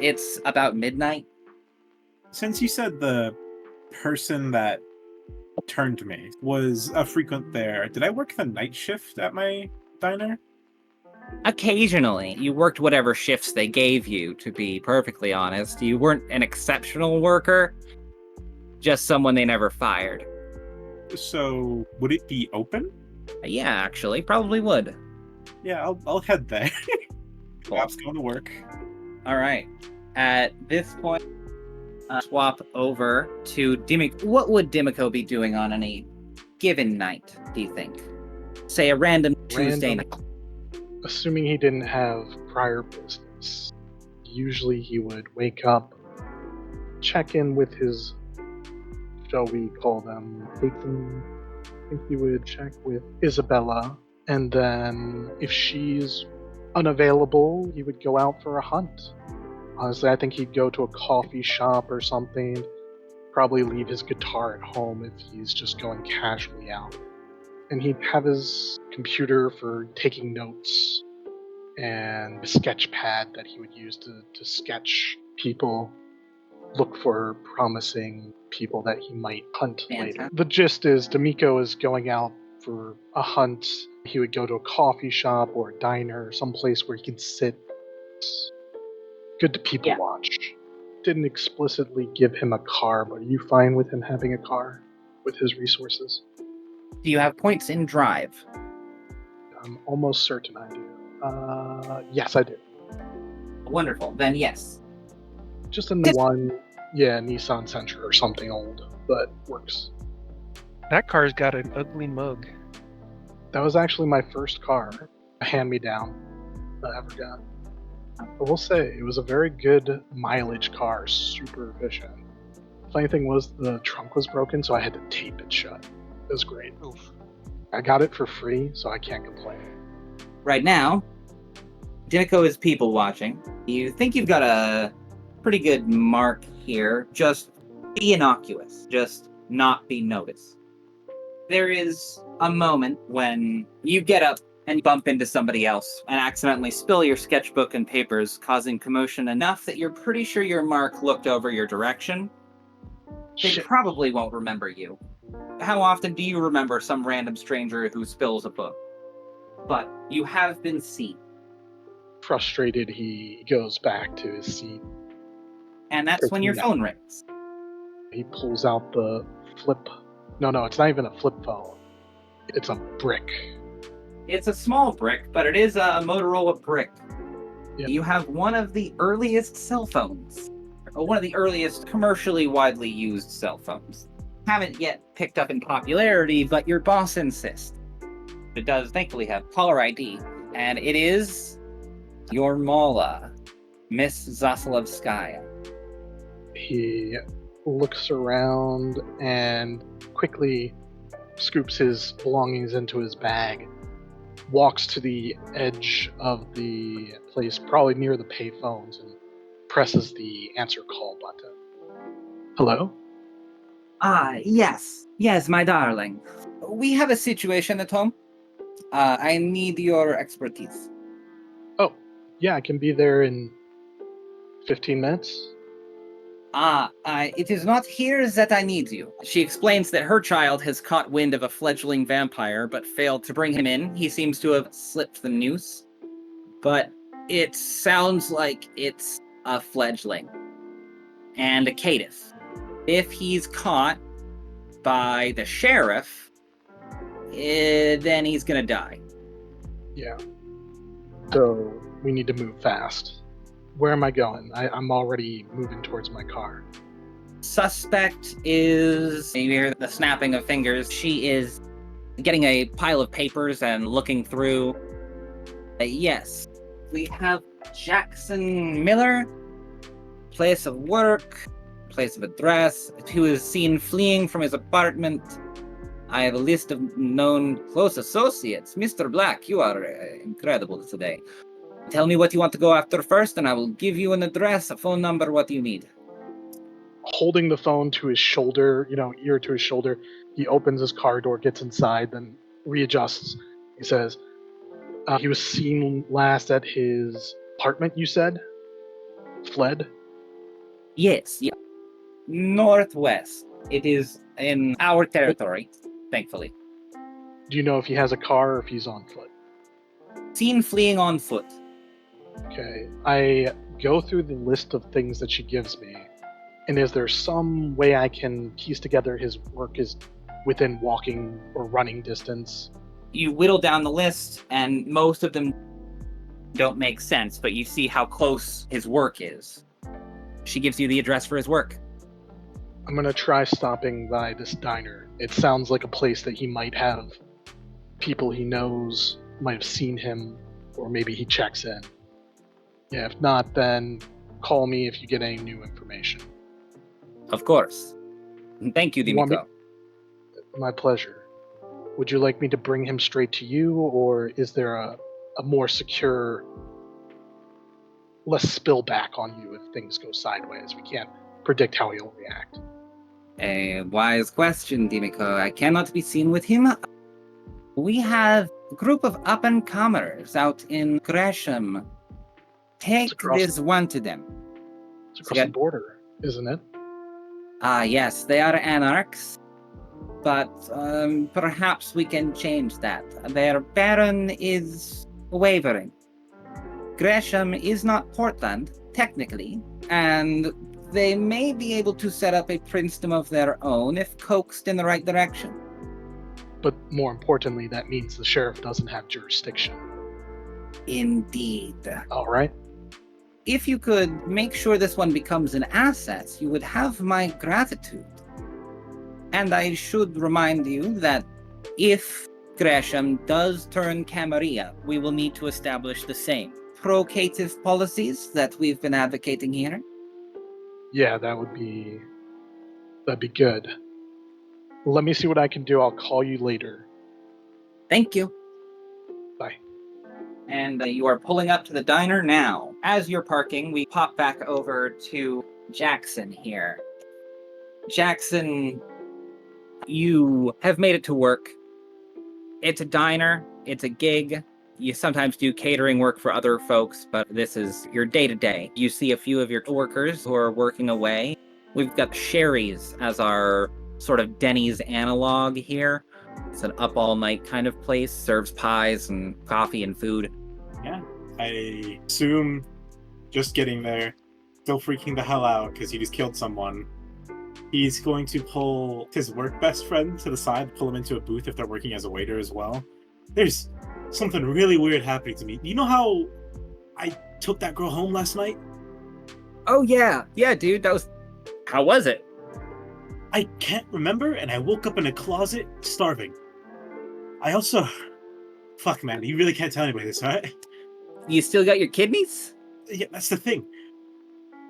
It's about midnight. Since you said the person that turned me was a frequent there, did I work the night shift at my diner? Occasionally, you worked whatever shifts they gave you, to be perfectly honest. You weren't an exceptional worker, just someone they never fired. So, would it be open? Yeah, actually, probably would. Yeah, I'll head there. Cool. Bob's going to work. All right. At this point, swap over to Dimico. What would Dimico be doing on any given night, do you think? Say a random Tuesday night. Assuming he didn't have prior business, usually he would wake up, check in with his, shall we call them, patron. I think he would check with Isabella, and then if she's unavailable, he would go out for a hunt. Honestly, I think he'd go to a coffee shop or something, probably leave his guitar at home if he's just going casually out. And he'd have his computer for taking notes and a sketch pad that he would use to sketch people, look for promising people that he might hunt later. The gist is Dimico is going out for a hunt. He would go to a coffee shop or a diner, someplace where he can sit. Good to people watch. Didn't explicitly give him a car, but are you fine with him having a car with his resources? Do you have points in drive? I'm almost certain I do. Yes, I do. Wonderful. Then yes. Just in the one, Nissan Sentra or something old, but works. That car's got an ugly mug. That was actually my first car, a hand-me-down I ever got. I will say, it was a very good mileage car, super efficient. Funny thing was, the trunk was broken, so I had to tape it shut. It was great. Oof. I got it for free, so I can't complain. Right now, Dimico is people watching. You think you've got a pretty good mark here. Just be innocuous. Just not be noticed. There is a moment when you get up and bump into somebody else and accidentally spill your sketchbook and papers, causing commotion enough that you're pretty sure your mark looked over your direction. They probably won't remember you. How often do you remember some random stranger who spills a book? But you have been seen. Frustrated, he goes back to his seat. And that's when your phone rings. He pulls out the flip. No, it's not even a flip phone. It's a brick. It's a small brick, but it is a Motorola brick. Yep. You have one of the earliest cell phones. Or one of the earliest commercially widely used cell phones. Haven't yet picked up in popularity, but your boss insists. It does thankfully have caller ID, and it is your Mala, Miss Zaslevskaya. He looks around and quickly scoops his belongings into his bag, walks to the edge of the place, probably near the payphones, and presses the answer call button. Hello? Yes, my darling. We have a situation at home. I need your expertise. Oh, yeah, I can be there in 15 minutes. It is not here that I need you. She explains that her child has caught wind of a fledgling vampire, but failed to bring him in. He seems to have slipped the noose. But it sounds like it's a fledgling. And a caitiff. If he's caught by the sheriff, then he's gonna die. Yeah. So, we need to move fast. Where am I going? I'm already moving towards my car. Suspect is... You hear the snapping of fingers. She is getting a pile of papers and looking through. Yes. We have Jackson Miller. Place of work. Place of address. Who is seen fleeing from his apartment. I have a list of known close associates. Mr. Black, you are incredible today. Tell me what you want to go after first, and I will give you an address, a phone number, what you need. Holding the phone to his shoulder, ear to his shoulder, he opens his car door, gets inside, then readjusts. He says, he was seen last at his apartment, you said? Fled? Yes, yeah. Northwest. It is in our territory, thankfully. Do you know if he has a car or if he's on foot? Seen fleeing on foot. Okay. I go through the list of things that she gives me, and is there some way I can piece together his work is within walking or running distance? You whittle down the list, and most of them don't make sense, but you see how close his work is. She gives you the address for his work. I'm gonna try stopping by this diner. It sounds like a place that he might have people he knows, might have seen him, or maybe he checks in. Yeah, if not, then call me if you get any new information. Of course. Thank you, You want Dimico. My pleasure. Would you like me to bring him straight to you, or is there a more secure, less spill back on you if things go sideways? We can't predict how he'll react. A wise question, Dimico. I cannot be seen with him. We have a group of up-and-comers out in Gresham. Take across- this one to them. It's across the border, isn't it? Yes, they are anarchs, but perhaps we can change that. Their baron is wavering. Gresham is not Portland, technically, and they may be able to set up a princedom of their own if coaxed in the right direction. But more importantly, that means the sheriff doesn't have jurisdiction. Indeed. All right. If you could make sure this one becomes an asset, you would have my gratitude. And I should remind you that if Gresham does turn Camarilla, we will need to establish the same procative policies that we've been advocating here. Yeah, that'd be good. Let me see what I can do. I'll call you later. Thank you. Bye. And you are pulling up to the diner now. As you're parking, we pop back over to Jackson here. Jackson, you have made it to work. It's a diner, it's a gig. You sometimes do catering work for other folks, but this is your day-to-day. You see a few of your coworkers who are working away. We've got Sherry's as our sort of Denny's analog here. It's an up-all-night kind of place, serves pies and coffee and food. Yeah, I assume just getting there, still freaking the hell out because he just killed someone. He's going to pull his work best friend to the side, pull him into a booth if they're working as a waiter as well. There's something really weird happening to me. You know how I took that girl home last night? Oh yeah, dude, how was it? I can't remember, and I woke up in a closet starving. I also... Fuck, man, you really can't tell anybody this, right? You still got your kidneys? Yeah, that's the thing.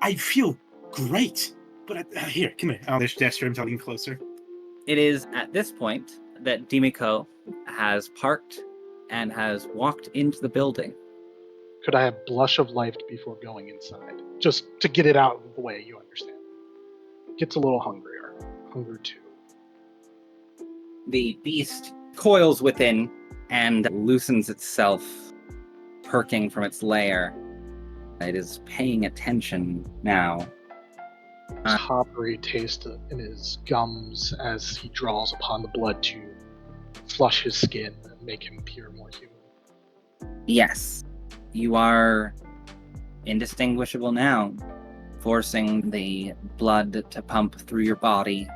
I feel great, but here, come here. I'll just gesture him to lean closer. It is at this point that Dimico has parked and has walked into the building. Could I have blush of life before going inside? Just to get it out of the way, you understand. Gets a little hungrier. Hunger too. The beast coils within and loosens itself, perking from its lair. It is paying attention now. Coppery taste in his gums as he draws upon the blood to flush his skin and make him appear more human. Yes, you are indistinguishable now, forcing the blood to pump through your body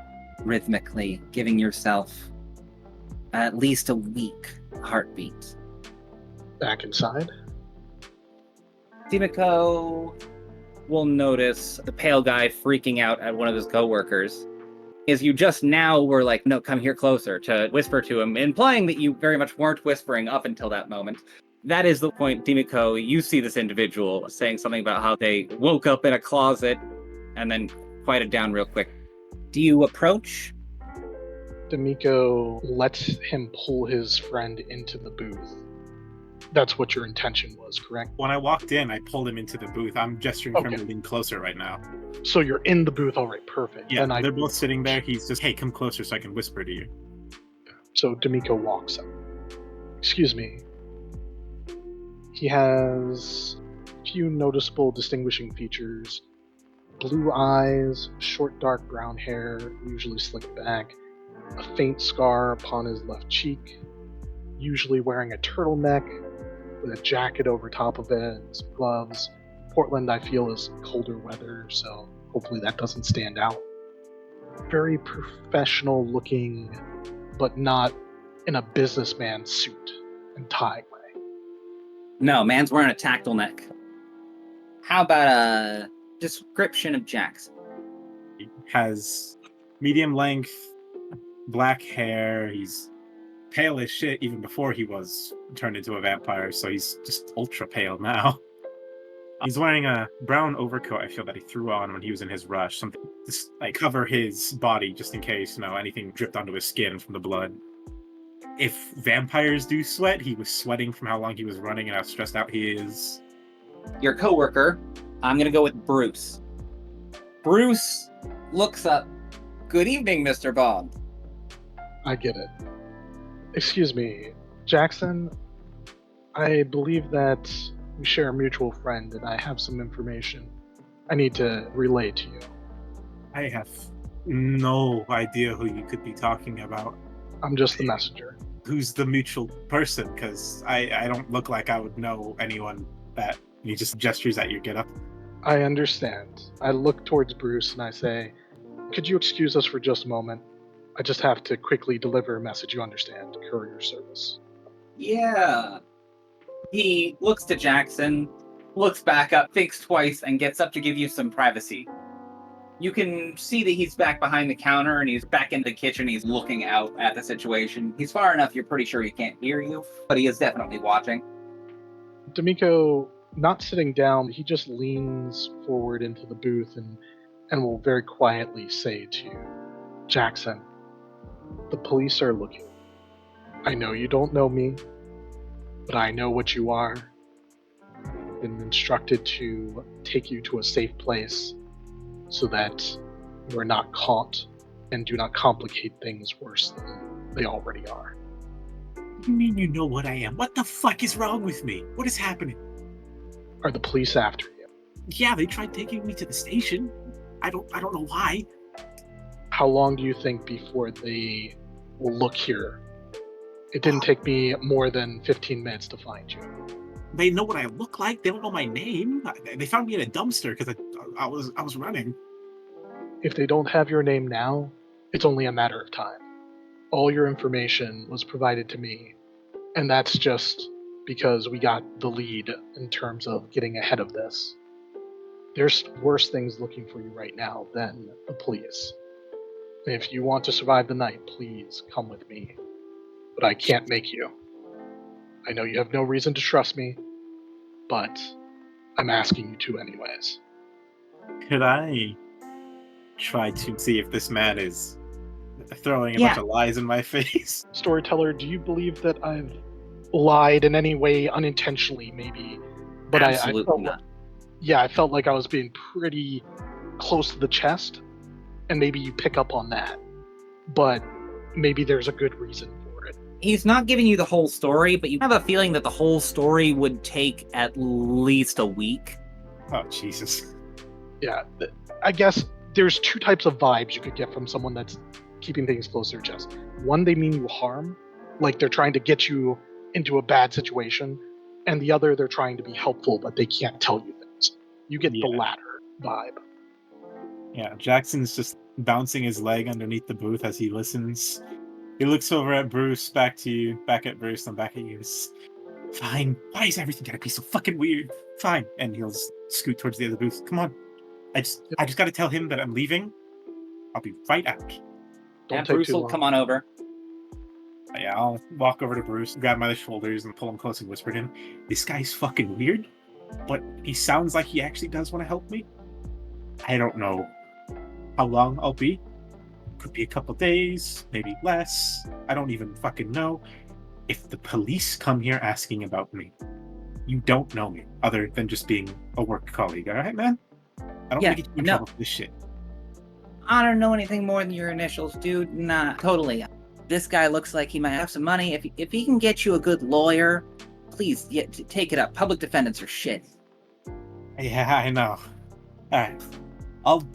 rhythmically, giving yourself at least a weak heartbeat. Back inside? Dimico will notice the pale guy freaking out at one of his coworkers. As you just now were like, no, come here closer, to whisper to him, implying that you very much weren't whispering up until that moment. That is the point, Dimico, you see this individual saying something about how they woke up in a closet and then quieted down real quick. Do you approach? Dimico lets him pull his friend into the booth. That's what your intention was, correct? When I walked in, I pulled him into the booth. I'm gesturing for him to lean closer right now. So you're in the booth, all right, perfect. Yeah, then they're both sitting there. He's just, hey, come closer so I can whisper to you. So Dimico walks up. Excuse me. He has Few noticeable distinguishing features. Blue eyes, short dark brown hair, usually slicked back, a faint scar upon his left cheek, usually wearing a turtleneck with a jacket over top of it and some gloves. Portland, I feel, is colder weather, so hopefully that doesn't stand out. Very professional looking, but not in a businessman suit and tie way. No, man's wearing a tactile neck. How about a description of Jackson? He has medium length, black hair. He's pale as shit even before he was turned into a vampire, so he's just ultra pale now. He's wearing a brown overcoat, I feel, that he threw on when he was in his rush. Something to like cover his body just in case, anything dripped onto his skin from the blood. If vampires do sweat, he was sweating from how long he was running and how stressed out he is. Your coworker, I'm gonna go with Bruce. Bruce looks up. Good evening, Mr. Bob. I get it. Excuse me, Jackson, I believe that we share a mutual friend and I have some information I need to relay to you. I have no idea who you could be talking about. I'm just the messenger. Who's the mutual person? Because I don't look like I would know anyone that. He just gestures at your getup. I understand. I look towards Bruce and I say, could you excuse us for just a moment? I just have to quickly deliver a message, you understand, courier service. Yeah. He looks to Jackson, looks back up, thinks twice, and gets up to give you some privacy. You can see that he's back behind the counter and he's back in the kitchen. He's looking out at the situation. He's far enough you're pretty sure he can't hear you, but he is definitely watching. Dimico, not sitting down, he just leans forward into the booth and will very quietly say to Jackson, the police are looking. I know you don't know me, but I know what you are. I've been instructed to take you to a safe place so that you are not caught and do not complicate things worse than they already are. What do you mean you know what I am? What the fuck is wrong with me? What is happening? Are the police after you? Yeah, they tried taking me to the station. I don't know why. How long do you think before they will look here? It didn't take me more than 15 minutes to find you. They know what I look like. They don't know my name. They found me in a dumpster because I was running. If they don't have your name now, it's only a matter of time. All your information was provided to me, and that's just because we got the lead in terms of getting ahead of this. There's worse things looking for you right now than the police. If you want to survive the night, please come with me. But I can't make you. I know you have no reason to trust me, but I'm asking you to anyways. Could I try to see if this man is throwing a bunch of lies in my face? Storyteller, do you believe that I've lied in any way unintentionally, maybe? But Absolutely not. I felt like I was being pretty close to the chest, and maybe you pick up on that. But maybe there's a good reason for it. He's not giving you the whole story, but you have a feeling that the whole story would take at least a week. Oh, Jesus. Yeah, I guess there's two types of vibes you could get from someone that's keeping things close to their chest. One, they mean you harm, like they're trying to get you into a bad situation, and the other, they're trying to be helpful, but they can't tell you things. You get the latter vibe. Yeah, Jackson's just bouncing his leg underneath the booth as he listens. He looks over at Bruce, back to you, back at Bruce, and back at you. Fine. Why is everything gotta be so fucking weird? Fine. And he'll scoot towards the other booth. Come on. I just gotta tell him that I'm leaving. I'll be right out. And Bruce will come on over. Yeah, I'll walk over to Bruce, grab him by the shoulders, and pull him close and whisper to him, this guy's fucking weird, but he sounds like he actually does want to help me. I don't know how long I'll be. Could be a couple days, maybe less. I don't even fucking know. If the police come here asking about me, you don't know me, other than just being a work colleague, alright, man? I don't want to get you in trouble for this shit. I don't know anything more than your initials, dude. Nah, totally. This guy looks like he might have some money. If he can get you a good lawyer, please take it up. Public defendants are shit. Yeah, I know. Alright. I'll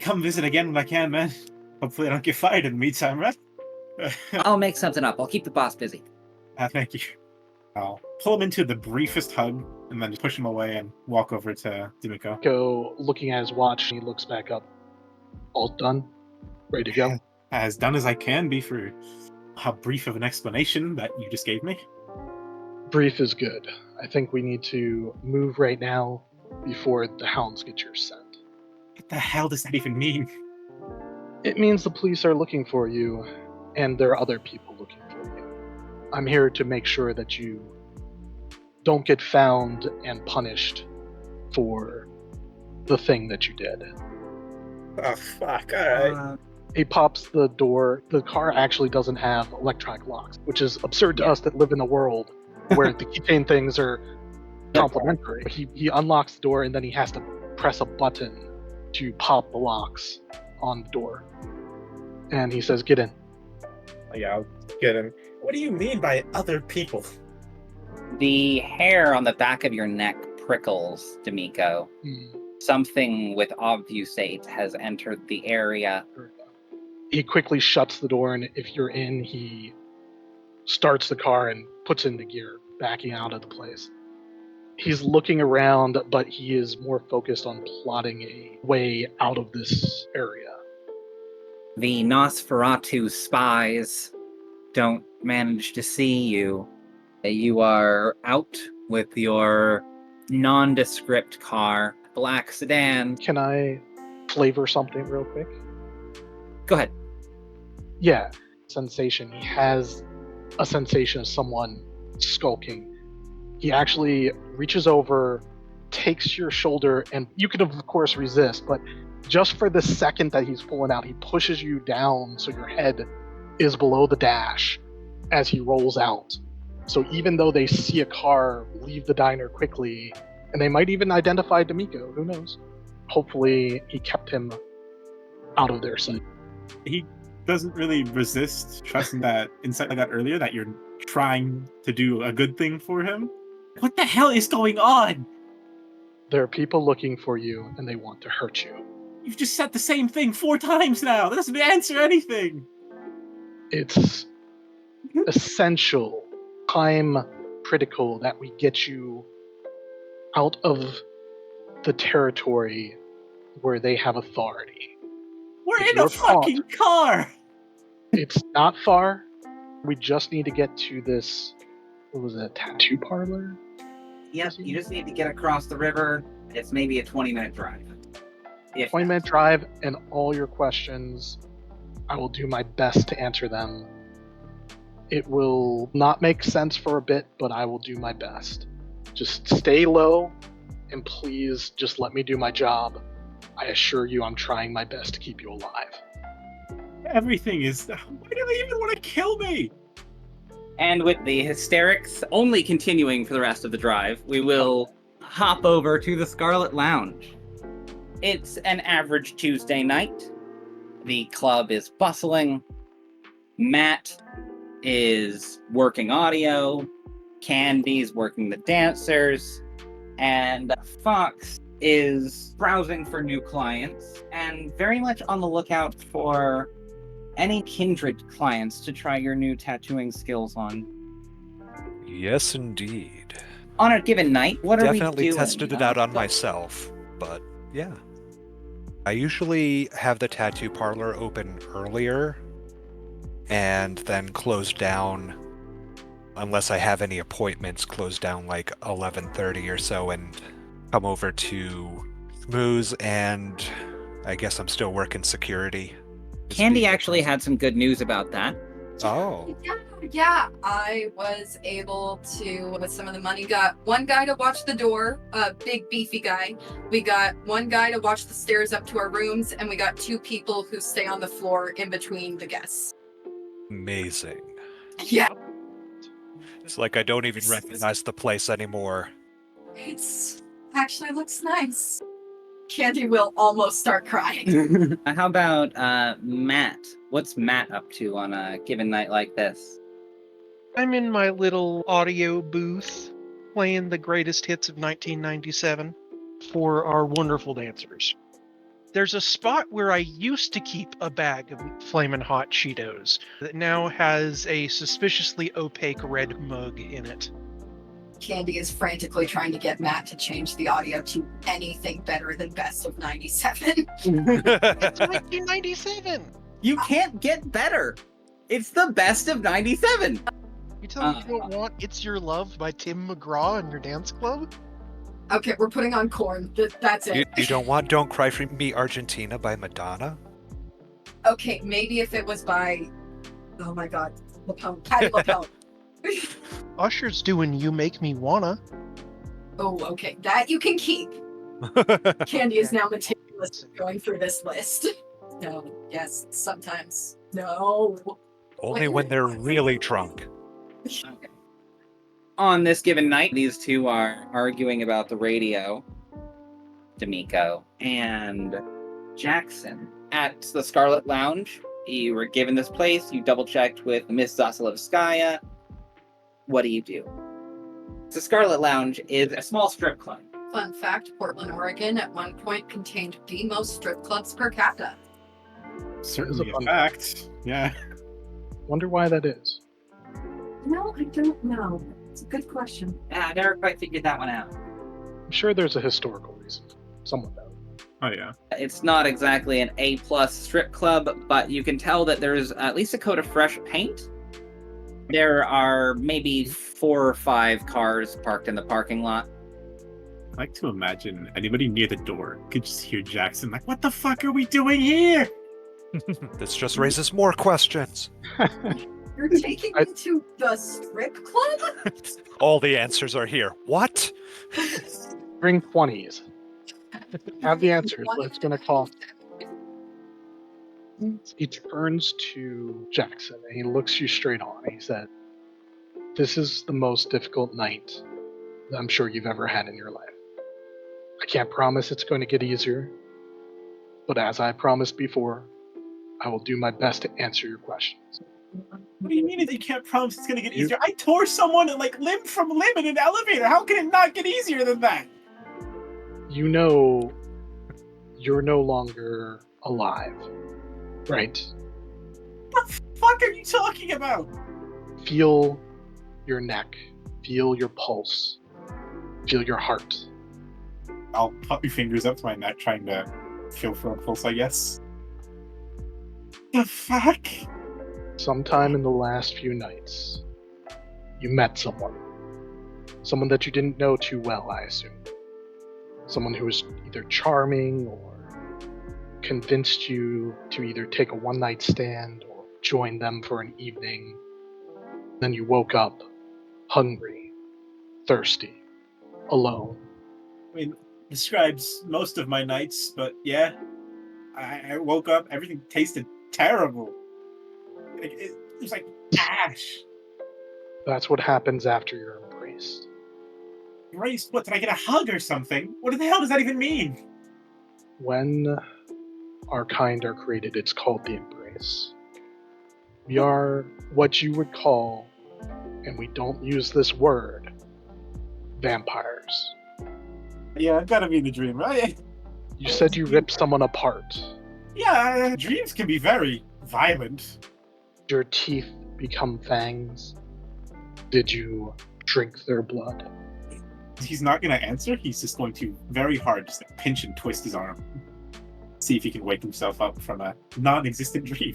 come visit again when I can, man. Hopefully I don't get fired in the meantime, right? I'll make something up. I'll keep the boss busy. Thank you. I'll pull him into the briefest hug and then just push him away and walk over to Dimico. Go looking at his watch, he looks back up. All done? Ready to go? As done as I can be for how brief of an explanation that you just gave me. Brief is good. I think we need to move right now before the hounds get your scent. What the hell does that even mean? It means the police are looking for you, and there are other people looking for you. I'm here to make sure that you don't get found and punished for the thing that you did. Oh, fuck, alright. He pops the door. The car actually doesn't have electronic locks, which is absurd to us that live in a world where the keychain things are complimentary. He unlocks the door, and then he has to press a button to pop the locks on the door. And he says, "Get in." Yeah, I'll get him. What do you mean by other people? The hair on the back of your neck prickles, Dimico. Something with obfuscate has entered the area. He quickly shuts the door, and if you're in, he starts the car and puts into gear, backing out of the place. He's looking around, but he is more focused on plotting a way out of this area. The Nosferatu spies don't manage to see you. You are out with your nondescript car, black sedan. Can I flavor something real quick? Go ahead. Yeah, sensation. He has a sensation of someone skulking. He actually reaches over, takes your shoulder, and you can of course resist, but just for the second that he's pulling out, he pushes you down so your head is below the dash as he rolls out. So even though they see a car leave the diner quickly, and they might even identify Dimico, who knows? Hopefully he kept him out of their sight. He doesn't really resist trusting that insight I got earlier that you're trying to do a good thing for him. What the hell is going on? There are people looking for you, and they want to hurt you. You've just said the same thing 4 times now. That doesn't answer anything. It's essential, time critical that we get you out of the territory where they have authority. We're If in a you're caught- fucking car. It's not far. We just need to get to this, what was it, tattoo parlor? Yep, you just need to get across the river. It's maybe a 20-minute drive. 20-minute drive, and all your questions, I will do my best to answer them. It will not make sense for a bit, but I will do my best. Just stay low, and please just let me do my job. I assure you I'm trying my best to keep you alive. Everything is... Why do they even want to kill me? And with the hysterics only continuing for the rest of the drive, we will hop over to the Scarlet Lounge. It's an average Tuesday night. The club is bustling. Matt is working audio. Candy's working the dancers. And Fox is browsing for new clients and very much on the lookout for any kindred clients to try your new tattooing skills on. Yes, indeed. On a given night, what are we doing? Definitely tested it out on myself, but yeah. I usually have the tattoo parlor open earlier and then close down, unless I have any appointments, close down like 11:30 or so and come over to Smooze, and I guess I'm still working security. Candy actually had some good news about that. Oh. Yeah, I was able to, with some of the money, got one guy to watch the door, a big beefy guy. We got one guy to watch the stairs up to our rooms, and we got 2 people who stay on the floor in between the guests. Amazing. Yeah. It's like I don't even recognize the place anymore. It's actually looks nice. Candy will almost start crying. How about Matt? What's Matt up to on a given night like this? I'm in my little audio booth playing the greatest hits of 1997. for our wonderful dancers. There's a spot where I used to keep a bag of Flamin' Hot Cheetos that now has a suspiciously opaque red mug in it. Candy is frantically trying to get Matt to change the audio to anything better than Best of 97. It's 1997! You can't get better. It's the best of 97. You tell me you don't want It's Your Love by Tim McGraw in your dance club? Okay, we're putting on Corn. That's it. You don't want Don't Cry for Me Argentina by Madonna? Okay, maybe if it was by, oh my god, Lapone, Patty Lapone. Usher's doing You Make Me Wanna. Oh, okay, that you can keep. Candy is now meticulous going through this list. No, yes, sometimes. No. Only when they're really drunk. Okay. On this given night, these two are arguing about the radio. Dimico and Jackson at the Scarlet Lounge. You were given this place. You double-checked with Miss Zasilevskaya. What do? The Scarlet Lounge is a small strip club. Fun fact, Portland, Oregon at one point contained the most strip clubs per capita. Certainly a a fun fact. Yeah. Wonder why that is. No, I don't know. It's a good question. I never quite figured that one out. I'm sure there's a historical reason. Someone knows. Oh yeah. It's not exactly an A-plus strip club, but you can tell that there's at least a coat of fresh paint. There are maybe 4 or 5 cars parked in the parking lot. I like to imagine anybody near the door could just hear Jackson like, "What the fuck are we doing here?" This just raises more questions. You're taking me to the strip club? All the answers are here. What? Bring 20s. Have the answers. It's going to cost. He turns to Jackson and he looks you straight on. He said, "This is the most difficult night that I'm sure you've ever had in your life. I can't promise it's going to get easier, but as I promised before, I will do my best to answer your questions." What do you mean you can't promise it's gonna get easier? I tore someone like limb from limb in an elevator. How can it not get easier than that? You know you're no longer alive, right? What the fuck are you talking about? Feel your neck, feel your pulse, feel your heart. I'll put my fingers up to my neck trying to feel for a pulse, I guess. The fuck? Sometime in the last few nights, you met someone. Someone that you didn't know too well, I assume. Someone who was either charming or convinced you to either take a one-night stand or join them for an evening. Then you woke up hungry, thirsty, alone. I mean, describes most of my nights, but yeah. I woke up, everything tasted terrible. It was like ash. That's what happens after you're embraced. Embraced? What, did I get a hug or something? What the hell does that even mean? When our kind are created, it's called the embrace. We are what you would call, and we don't use this word, vampires. Yeah, I've got to be in the dream, right? You said you ripped someone apart. Yeah, dreams can be very violent. Your teeth become fangs. Did you drink their blood? He's not going to answer. He's just going to very hard just like, pinch and twist his arm. See if he can wake himself up from a non-existent dream.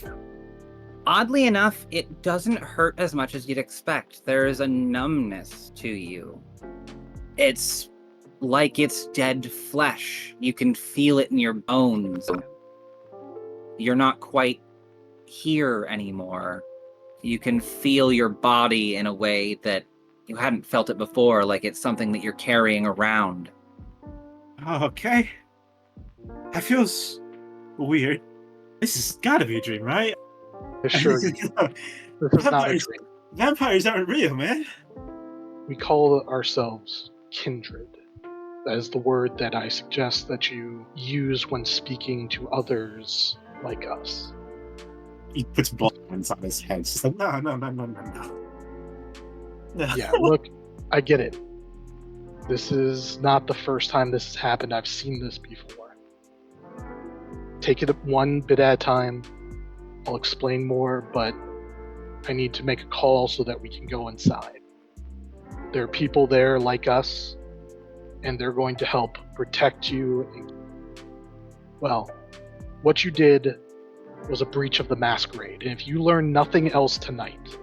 Oddly enough, it doesn't hurt as much as you'd expect. There is a numbness to you. It's like it's dead flesh. You can feel it in your bones. You're not quite here anymore. You can feel your body in a way that you hadn't felt it before, like it's something that you're carrying around. Okay. That feels weird. This has got to be a dream, right? I assure you, this is not a dream. Vampires aren't real, man. We call ourselves kindred. That is the word that I suggest that you use when speaking to others like us. He puts buttons on his head. She's like, no. Yeah, look, I get it. This is not the first time this has happened. I've seen this before. Take it one bit at a time. I'll explain more, but I need to make a call so that we can go inside. There are people there like us, and they're going to help protect you. Well, what you did was a breach of the Masquerade, and if you learn nothing else tonight,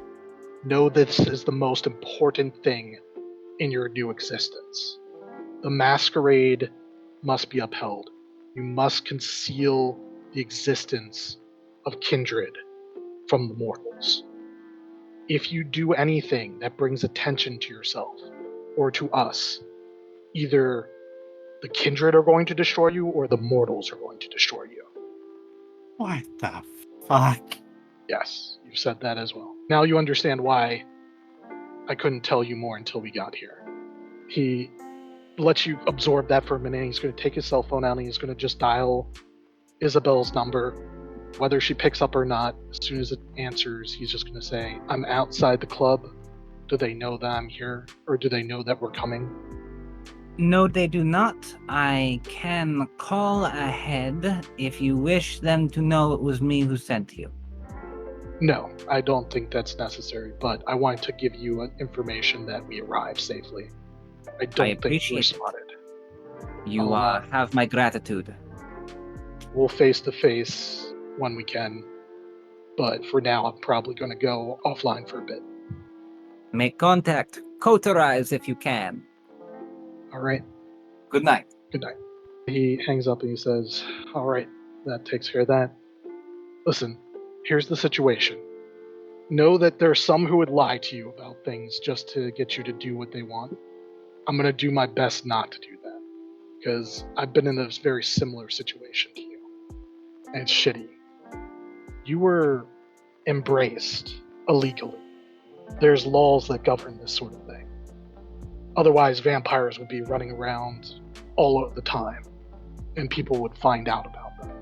know this is the most important thing in your new existence. The Masquerade must be upheld. You must conceal the existence of kindred from the mortals. If you do anything that brings attention to yourself or to us, either the kindred are going to destroy you or the mortals are going to destroy you. What the fuck? Yes, you said that as well. Now you understand why I couldn't tell you more until we got here. He lets you absorb that for a minute. He's going to take his cell phone out and he's going to just dial Isabel's number. Whether she picks up or not, as soon as it answers, he's just going to say, I'm outside the club. Do they know that I'm here? Or do they know that we're coming? No, they do not. I can call ahead if you wish them to know it was me who sent you. No, I don't think that's necessary, but I wanted to give you information that we arrived safely. I don't think we're appreciate it. spotted. You have my gratitude. We'll face to face when we can, but for now I'm probably going to go offline for a bit. Make contact. Cauterize if you can. All right. Good night. Good night. He hangs up and he says, all right, that takes care of that. Listen, here's the situation. Know that there are some who would lie to you about things just to get you to do what they want. I'm going to do my best not to do that, because I've been in a very similar situation to you. And it's shitty. You were embraced illegally. There's laws that govern this sort of thing. Otherwise, vampires would be running around all of the time, and people would find out about them.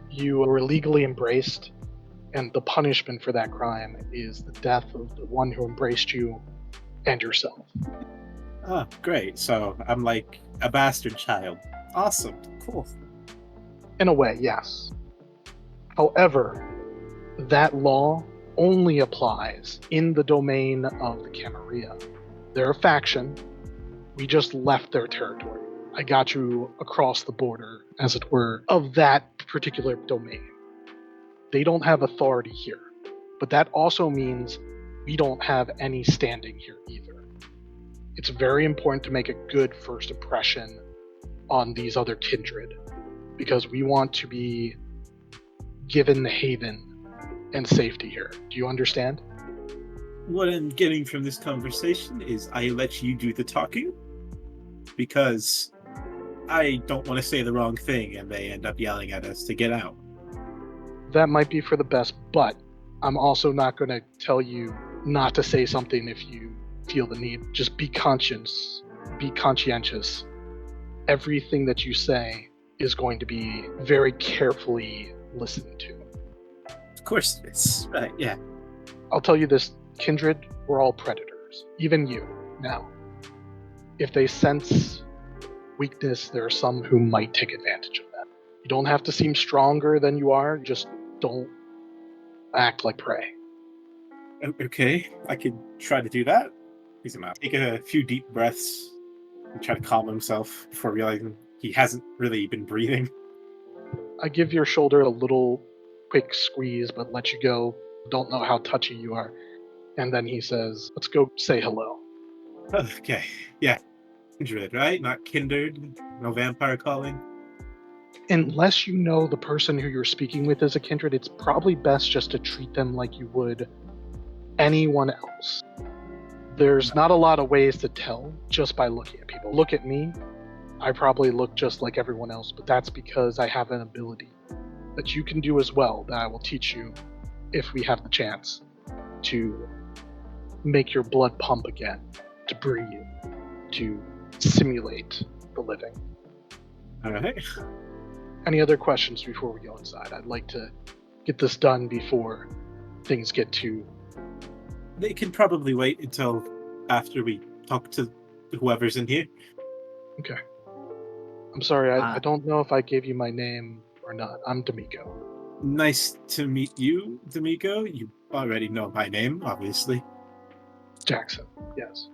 You were illegally embraced, and the punishment for that crime is the death of the one who embraced you and yourself. Oh, great. So I'm like a bastard child. Awesome. Cool. In a way, yes. However, that law only applies in the domain of the Camarilla. They're a faction. We just left their territory. I got you across the border, as it were, of that particular domain. They don't have authority here, but that also means we don't have any standing here either. It's very important to make a good first impression on these other kindred, because we want to be given the haven and safety here. Do you understand? What I'm getting from this conversation is I let you do the talking, because I don't want to say the wrong thing and they end up yelling at us to get out. That might be for the best, but I'm also not going to tell you not to say something if you feel the need. Just be conscientious. Everything that you say is going to be very carefully listened to. Of course it is. Right, yeah. I'll tell you this, kindred, we're all predators. Even you. Now, if they sense weakness, there are some who might take advantage of that. You don't have to seem stronger than you are, just don't act like prey. Okay, I could try to do that. He's about take a few deep breaths and try to calm himself before realizing he hasn't really been breathing. I give your shoulder a little quick squeeze, but let you go. Don't know how touchy you are. And then he says, let's go say hello. Okay, yeah. Kindred, right? Not kindred? No vampire calling? Unless you know the person who you're speaking with is a kindred, it's probably best just to treat them like you would anyone else. There's not a lot of ways to tell just by looking at people. Look at me. I probably look just like everyone else, but that's because I have an ability that you can do as well, that I will teach you if we have the chance to make your blood pump again, to breathe, to simulate the living. All right. Any other questions before we go inside? I'd like to get this done before things get too... They can probably wait until after we talk to whoever's in here. Okay. I'm sorry, I Ah. don't know if I gave you my name or not. I'm Dimico. Nice to meet you, Dimico. You already know my name, obviously. Jackson, yes.